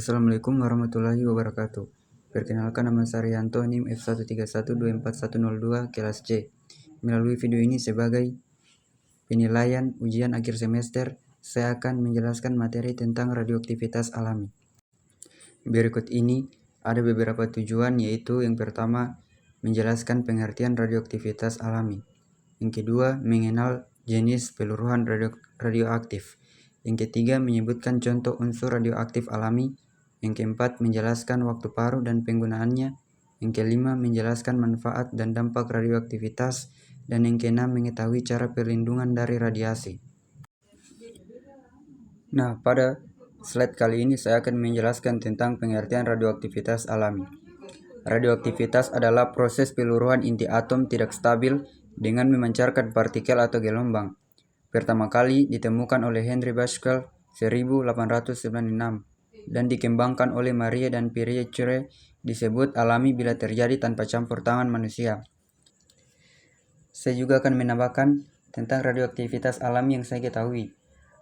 Assalamualaikum warahmatullahi wabarakatuh. Perkenalkan, nama saya Rianto, NIM F131241102 kelas C. Melalui video ini sebagai penilaian ujian akhir semester, saya akan menjelaskan materi tentang radioaktivitas alami. Berikut ini ada beberapa tujuan, yaitu yang pertama, menjelaskan pengertian radioaktivitas alami. Yang kedua, mengenal jenis peluruhan radioaktif. Yang ketiga, menyebutkan contoh unsur radioaktif alami. Yang keempat, menjelaskan waktu paruh dan penggunaannya. Yang kelima, menjelaskan manfaat dan dampak radioaktivitas. Dan yang keenam, mengetahui cara perlindungan dari radiasi. Nah, pada slide kali ini saya akan menjelaskan tentang pengertian radioaktivitas alami. Radioaktivitas adalah proses peluruhan inti atom tidak stabil dengan memancarkan partikel atau gelombang. Pertama kali ditemukan oleh Henry Becquerel 1896 dan dikembangkan oleh Marie dan Pierre Curie. Disebut alami bila terjadi tanpa campur tangan manusia. Saya juga akan menambahkan tentang radioaktivitas alami yang saya ketahui.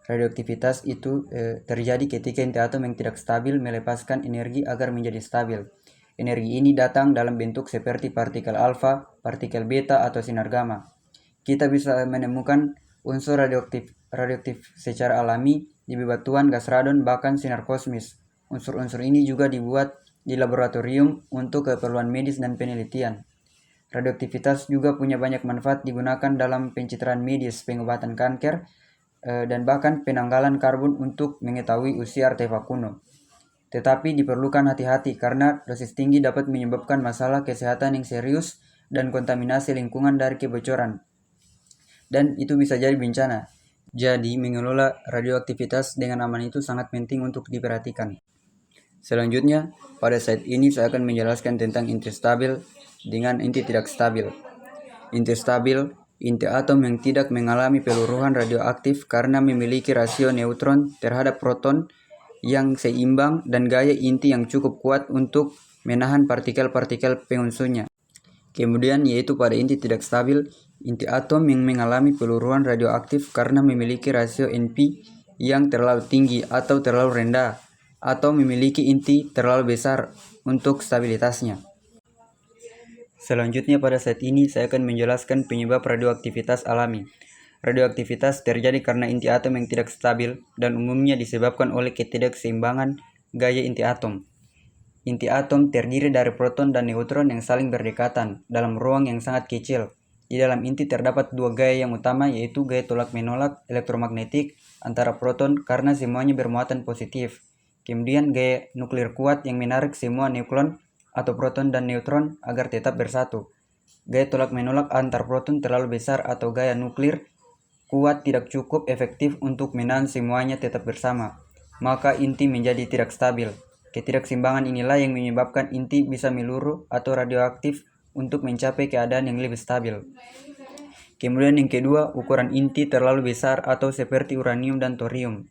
Radioaktivitas itu terjadi ketika inti atom yang tidak stabil melepaskan energi agar menjadi stabil. Energi ini datang dalam bentuk seperti partikel alfa, partikel beta, atau sinar gamma. Kita bisa menemukan unsur radioaktif secara alami di bebatuan, gas radon, bahkan sinar kosmis. Unsur-unsur ini juga dibuat di laboratorium untuk keperluan medis dan penelitian. Radioaktivitas juga punya banyak manfaat digunakan dalam pencitraan medis, pengobatan kanker, dan bahkan penanggalan karbon untuk mengetahui usia artefak kuno. Tetapi diperlukan hati-hati karena dosis tinggi dapat menyebabkan masalah kesehatan yang serius dan kontaminasi lingkungan dari kebocoran. Dan itu bisa jadi bencana. Jadi, mengelola radioaktivitas dengan aman itu sangat penting untuk diperhatikan. Selanjutnya, pada slide ini saya akan menjelaskan tentang inti stabil dengan inti tidak stabil. Inti stabil, inti atom yang tidak mengalami peluruhan radioaktif karena memiliki rasio neutron terhadap proton yang seimbang dan gaya inti yang cukup kuat untuk menahan partikel-partikel pengunsurnya. Kemudian yaitu pada inti tidak stabil, inti atom yang mengalami peluruhan radioaktif karena memiliki rasio NP yang terlalu tinggi atau terlalu rendah, atau memiliki inti terlalu besar untuk stabilitasnya. Selanjutnya pada saat ini saya akan menjelaskan penyebab radioaktivitas alami. Radioaktivitas terjadi karena inti atom yang tidak stabil dan umumnya disebabkan oleh ketidakseimbangan gaya inti atom. Inti atom terdiri dari proton dan neutron yang saling berdekatan dalam ruang yang sangat kecil. Di dalam inti terdapat dua gaya yang utama, yaitu gaya tolak-menolak elektromagnetik antara proton karena semuanya bermuatan positif. Kemudian gaya nuklir kuat yang menarik semua nukleon atau proton dan neutron agar tetap bersatu. Gaya tolak-menolak antar proton terlalu besar atau gaya nuklir kuat tidak cukup efektif untuk menahan semuanya tetap bersama. Maka inti menjadi tidak stabil. Ketidakseimbangan inilah yang menyebabkan inti bisa meluruh atau radioaktif untuk mencapai keadaan yang lebih stabil. Kemudian yang kedua, ukuran inti terlalu besar atau seperti uranium dan thorium.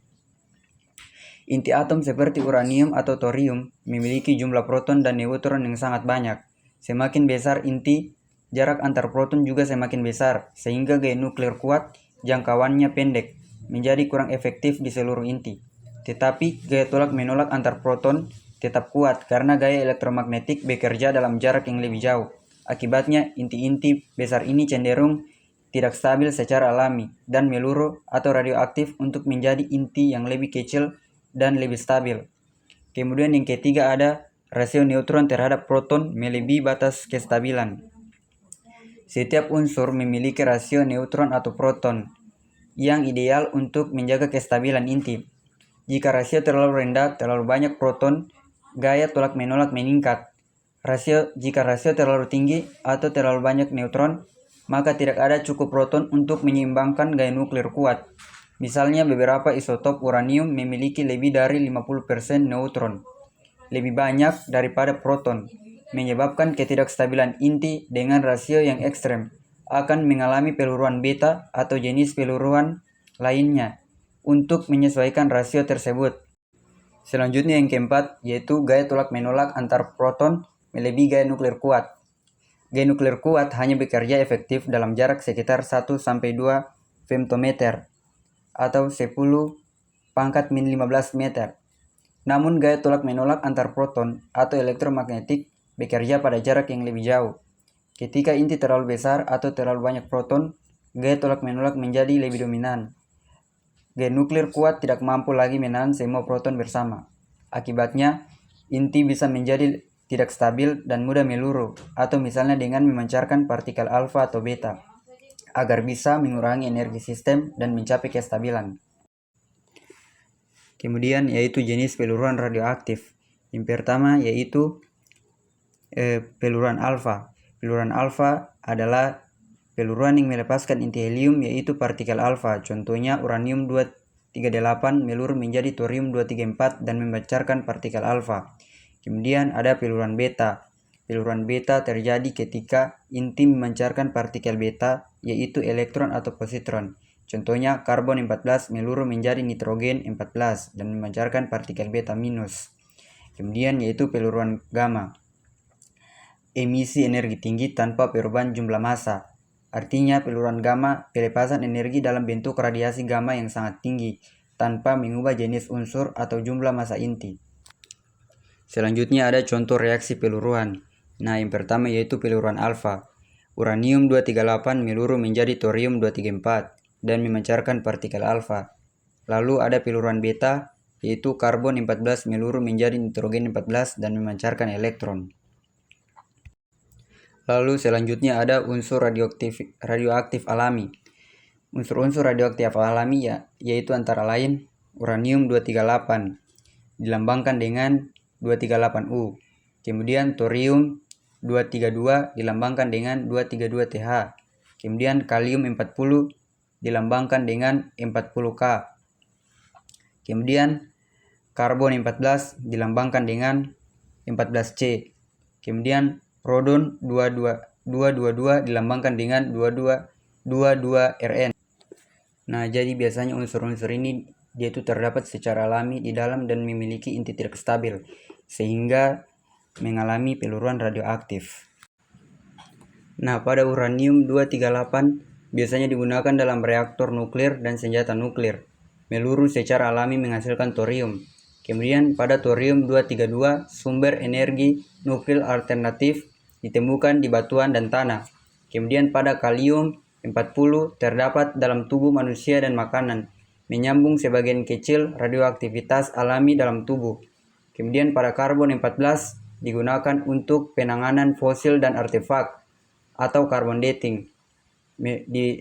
Inti atom seperti uranium atau thorium memiliki jumlah proton dan neutron yang sangat banyak. Semakin besar inti, jarak antar proton juga semakin besar, sehingga gaya nuklir kuat jangkauannya pendek, menjadi kurang efektif di seluruh inti. Tetapi gaya tolak-menolak antar proton tetap kuat karena gaya elektromagnetik bekerja dalam jarak yang lebih jauh. Akibatnya, inti-inti besar ini cenderung tidak stabil secara alami dan meluruh atau radioaktif untuk menjadi inti yang lebih kecil dan lebih stabil. Kemudian yang ketiga ada rasio neutron terhadap proton melebihi batas kestabilan. Setiap unsur memiliki rasio neutron atau proton yang ideal untuk menjaga kestabilan inti. Jika rasio terlalu rendah, terlalu banyak proton, gaya tolak-menolak meningkat. Jika rasio terlalu tinggi atau terlalu banyak neutron, maka tidak ada cukup proton untuk menyeimbangkan gaya nuklir kuat. Misalnya beberapa isotop uranium memiliki lebih dari 50% neutron, lebih banyak daripada proton, menyebabkan ketidakstabilan inti dengan rasio yang ekstrem, akan mengalami peluruhan beta atau jenis peluruhan lainnya untuk menyesuaikan rasio tersebut. Selanjutnya yang keempat, yaitu gaya tolak-menolak antar proton melebihi gaya nuklir kuat. Gaya nuklir kuat hanya bekerja efektif dalam jarak sekitar 1-2 femtometer atau 10⁻⁻15 meter. Namun gaya tolak-menolak antar proton atau elektromagnetik bekerja pada jarak yang lebih jauh. Ketika inti terlalu besar atau terlalu banyak proton, gaya tolak-menolak menjadi lebih dominan. Gaya nuklir kuat tidak mampu lagi menahan semua proton bersama. Akibatnya, inti bisa menjadi tidak stabil dan mudah meluruh, atau misalnya dengan memancarkan partikel alfa atau beta, agar bisa mengurangi energi sistem dan mencapai kestabilan. Kemudian yaitu jenis peluruan radioaktif. Yang pertama yaitu peluruan alfa. Peluruan alfa adalah peluruan yang melepaskan inti helium yaitu partikel alfa. Contohnya uranium 238 meluruh menjadi thorium 234 dan memancarkan partikel alfa. Kemudian ada peluruan beta. Peluruan beta terjadi ketika inti memancarkan partikel beta yaitu elektron atau positron. Contohnya karbon 14 meluruh menjadi nitrogen 14 dan memancarkan partikel beta minus. Kemudian yaitu peluruan gamma. Emisi energi tinggi tanpa perubahan jumlah massa. Artinya peluruan gamma pelepasan energi dalam bentuk radiasi gamma yang sangat tinggi tanpa mengubah jenis unsur atau jumlah massa inti. Selanjutnya ada contoh reaksi peluruan. Nah, yang pertama yaitu peluruan alfa. Uranium 238 meluruh menjadi thorium 234 dan memancarkan partikel alfa. Lalu ada peluruan beta yaitu karbon 14 meluruh menjadi nitrogen 14 dan memancarkan elektron. Lalu selanjutnya ada unsur radioaktif alami. Unsur-unsur radioaktif alami yaitu antara lain uranium 238 dilambangkan dengan 238U. Kemudian thorium 232 dilambangkan dengan 232Th. Kemudian kalium 40 dilambangkan dengan 40K. Kemudian karbon 14 dilambangkan dengan 14C. Kemudian rodon 222 dilambangkan dengan 22Rn. Nah, jadi biasanya unsur-unsur ini dia itu terdapat secara alami di dalam dan memiliki inti tidak stabil, sehingga mengalami peluruan radioaktif. Nah, pada uranium 238 biasanya digunakan dalam reaktor nuklir dan senjata nuklir, meluruh secara alami menghasilkan thorium. Kemudian pada thorium 232 sumber energi nuklir alternatif ditemukan di batuan dan tanah. Kemudian pada kalium 40 terdapat dalam tubuh manusia dan makanan, menyambung sebagian kecil radioaktivitas alami dalam tubuh. Kemudian pada karbon 14 digunakan untuk penanganan fosil dan artefak atau carbon dating.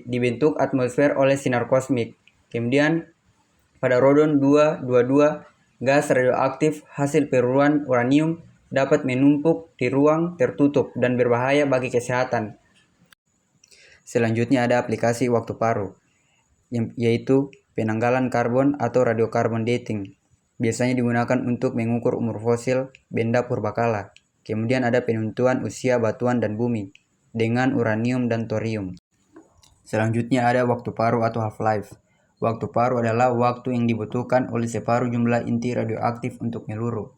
Dibentuk atmosfer oleh sinar kosmik. Kemudian pada rodon 222 gas radioaktif hasil peluruan uranium dapat menumpuk di ruang tertutup dan berbahaya bagi kesehatan. Selanjutnya ada aplikasi waktu paruh, yaitu penanggalan karbon atau radiokarbon dating. Biasanya digunakan untuk mengukur umur fosil benda purbakala. Kemudian ada penentuan usia batuan dan bumi dengan uranium dan thorium. Selanjutnya ada waktu paruh atau half-life. Waktu paruh adalah waktu yang dibutuhkan oleh separuh jumlah inti radioaktif untuk meluruh.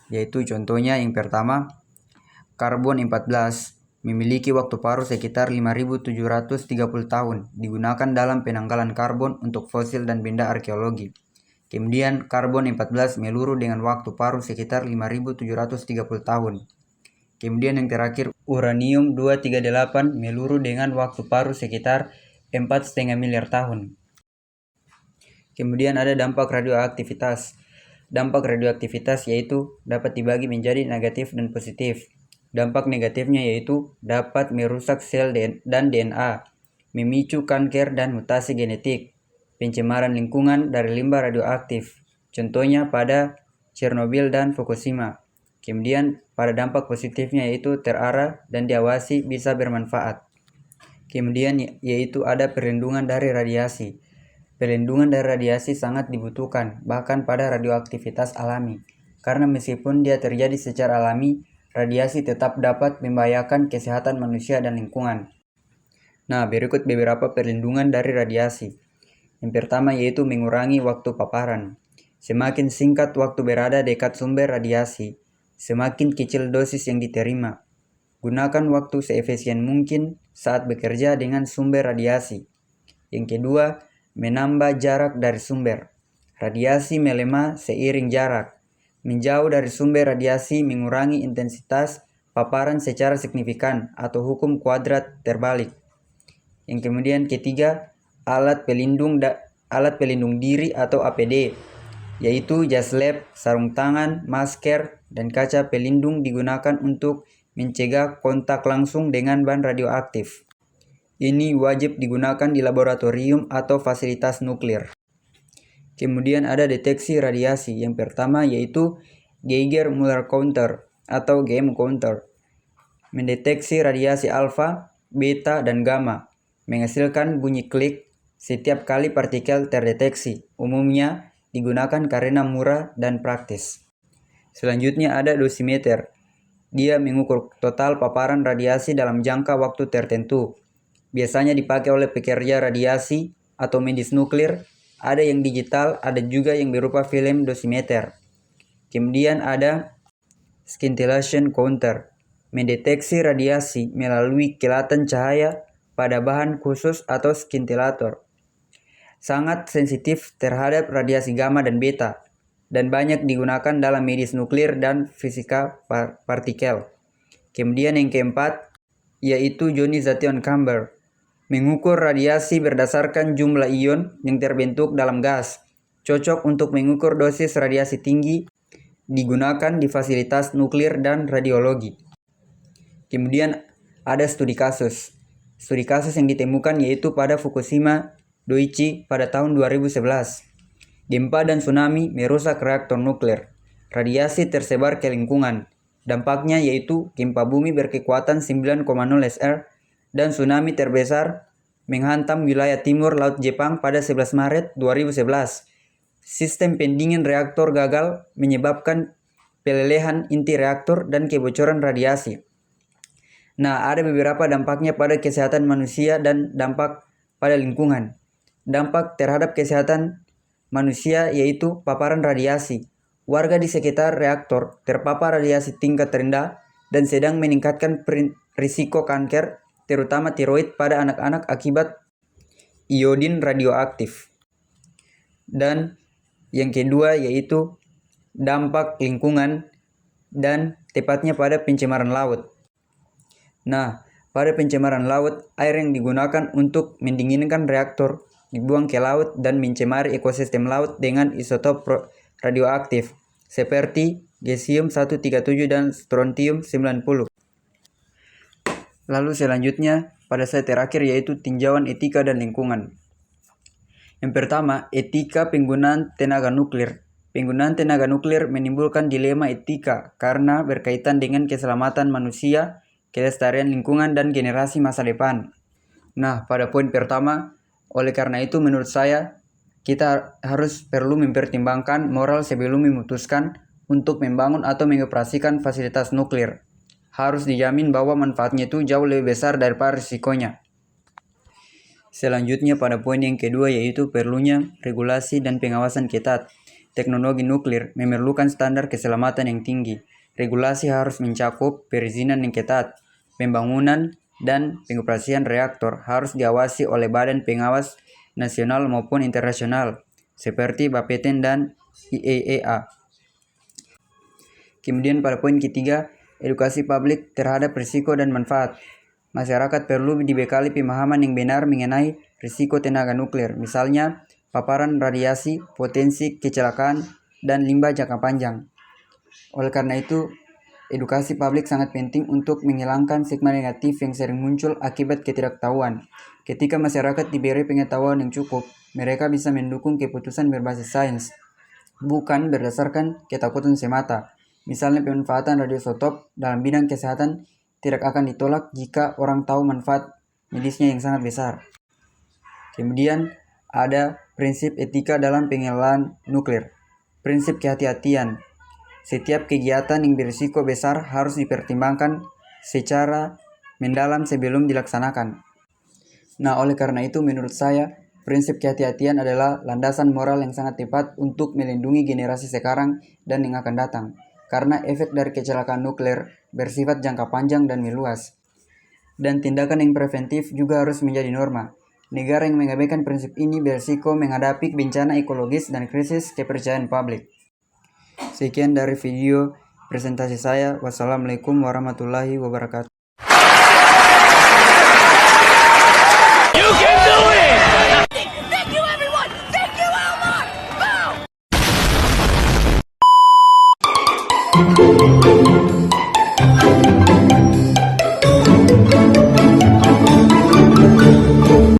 Yaitu contohnya yang pertama, karbon 14 memiliki waktu paruh sekitar 5.730 tahun, digunakan dalam penanggalan karbon untuk fosil dan benda arkeologi. Kemudian karbon 14 meluruh dengan waktu paruh sekitar 5.730 tahun. Kemudian yang terakhir uranium 238 meluruh dengan waktu paruh sekitar 4,5 miliar tahun. Kemudian ada dampak radioaktivitas. Dampak radioaktivitas yaitu dapat dibagi menjadi negatif dan positif. Dampak negatifnya yaitu dapat merusak sel dan DNA, memicu kanker dan mutasi genetik, pencemaran lingkungan dari limbah radioaktif, contohnya pada Chernobyl dan Fukushima. Kemudian pada dampak positifnya yaitu terarah dan diawasi bisa bermanfaat. Kemudian yaitu ada perlindungan dari radiasi. Perlindungan dari radiasi sangat dibutuhkan, bahkan pada radioaktivitas alami, karena meskipun dia terjadi secara alami, radiasi tetap dapat membahayakan kesehatan manusia dan lingkungan. Nah, berikut beberapa perlindungan dari radiasi. Yang pertama yaitu mengurangi waktu paparan. Semakin singkat waktu berada dekat sumber radiasi, semakin kecil dosis yang diterima. Gunakan waktu seefisien mungkin saat bekerja dengan sumber radiasi. Yang kedua, menambah jarak dari sumber. Radiasi melemah seiring jarak. menjauh dari sumber radiasi mengurangi intensitas paparan secara signifikan atau hukum kuadrat terbalik. Yang kemudian ketiga, alat pelindung diri atau APD, yaitu jas lab, sarung tangan, masker, dan kaca pelindung digunakan untuk mencegah kontak langsung dengan bahan radioaktif. Ini wajib digunakan di laboratorium atau fasilitas nuklir. Kemudian ada deteksi radiasi. Yang pertama yaitu Geiger-Müller counter atau GM counter. Mendeteksi radiasi alfa, beta, dan gamma. Menghasilkan bunyi klik setiap kali partikel terdeteksi. Umumnya digunakan karena murah dan praktis. Selanjutnya ada dosimeter. Dia mengukur total paparan radiasi dalam jangka waktu tertentu. Biasanya dipakai oleh pekerja radiasi atau medis nuklir. Ada yang digital, ada juga yang berupa film dosimeter. Kemudian ada scintillation counter, mendeteksi radiasi melalui kilatan cahaya pada bahan khusus atau scintillator. Sangat sensitif terhadap radiasi gamma dan beta, dan banyak digunakan dalam medis nuklir dan fisika partikel. Kemudian yang keempat, yaitu ionization chamber, mengukur radiasi berdasarkan jumlah ion yang terbentuk dalam gas. Cocok untuk mengukur dosis radiasi tinggi, digunakan di fasilitas nuklir dan radiologi. Kemudian ada studi kasus. Studi kasus yang ditemukan yaitu pada Fukushima Daiichi pada tahun 2011. Gempa dan tsunami merusak reaktor nuklir. Radiasi tersebar ke lingkungan. Dampaknya yaitu gempa bumi berkekuatan 9,0 SR dan tsunami terbesar menghantam wilayah timur laut Jepang pada 11 Maret 2011. Sistem pendingin reaktor gagal menyebabkan pelelehan inti reaktor dan kebocoran radiasi. Nah, ada beberapa dampaknya pada kesehatan manusia dan dampak pada lingkungan. Dampak terhadap kesehatan manusia yaitu paparan radiasi. Warga di sekitar reaktor terpapar radiasi tingkat rendah dan sedang meningkatkan risiko kanker, terutama tiroid pada anak-anak akibat iodin radioaktif. Dan yang kedua yaitu dampak lingkungan dan tepatnya pada pencemaran laut. Nah, pada pencemaran laut, air yang digunakan untuk mendinginkan reaktor dibuang ke laut dan mencemari ekosistem laut dengan isotop radioaktif seperti Cesium-137 dan Strontium-90. Lalu selanjutnya pada slide terakhir yaitu tinjauan etika dan lingkungan. Yang pertama, etika penggunaan tenaga nuklir. Penggunaan tenaga nuklir menimbulkan dilema etika karena berkaitan dengan keselamatan manusia, kelestarian lingkungan, dan generasi masa depan. Nah, pada poin pertama, oleh karena itu menurut saya kita harus perlu mempertimbangkan moral sebelum memutuskan untuk membangun atau mengoperasikan fasilitas nuklir. Harus dijamin bahwa manfaatnya itu jauh lebih besar daripada risikonya. Selanjutnya pada poin yang kedua yaitu perlunya regulasi dan pengawasan ketat. Teknologi nuklir memerlukan standar keselamatan yang tinggi. Regulasi harus mencakup perizinan yang ketat. Pembangunan dan pengoperasian reaktor harus diawasi oleh badan pengawas nasional maupun internasional seperti Bapeten dan IAEA. Kemudian pada poin ketiga, edukasi publik terhadap risiko dan manfaat. Masyarakat perlu dibekali pemahaman yang benar mengenai risiko tenaga nuklir, misalnya paparan radiasi, potensi kecelakaan, dan limbah jangka panjang. Oleh karena itu, edukasi publik sangat penting untuk menghilangkan stigma negatif yang sering muncul akibat ketidaktahuan. Ketika masyarakat diberi pengetahuan yang cukup, mereka bisa mendukung keputusan berbasis sains, bukan berdasarkan ketakutan semata. Misalnya pemanfaatan radioisotop dalam bidang kesehatan tidak akan ditolak jika orang tahu manfaat medisnya yang sangat besar. Kemudian ada prinsip etika dalam pengelolaan nuklir. Prinsip kehati-hatian. Setiap kegiatan yang berisiko besar harus dipertimbangkan secara mendalam sebelum dilaksanakan. Nah, oleh karena itu menurut saya, prinsip kehati-hatian adalah landasan moral yang sangat tepat untuk melindungi generasi sekarang dan yang akan datang. Karena efek dari kecelakaan nuklir bersifat jangka panjang dan meluas. Dan tindakan yang preventif juga harus menjadi norma. Negara yang mengabaikan prinsip ini berisiko menghadapi bencana ekologis dan krisis kepercayaan publik. Sekian dari video presentasi saya. Wassalamualaikum warahmatullahi wabarakatuh. You can do it! Thank you, everyone! Thank you, Elmar! Boom!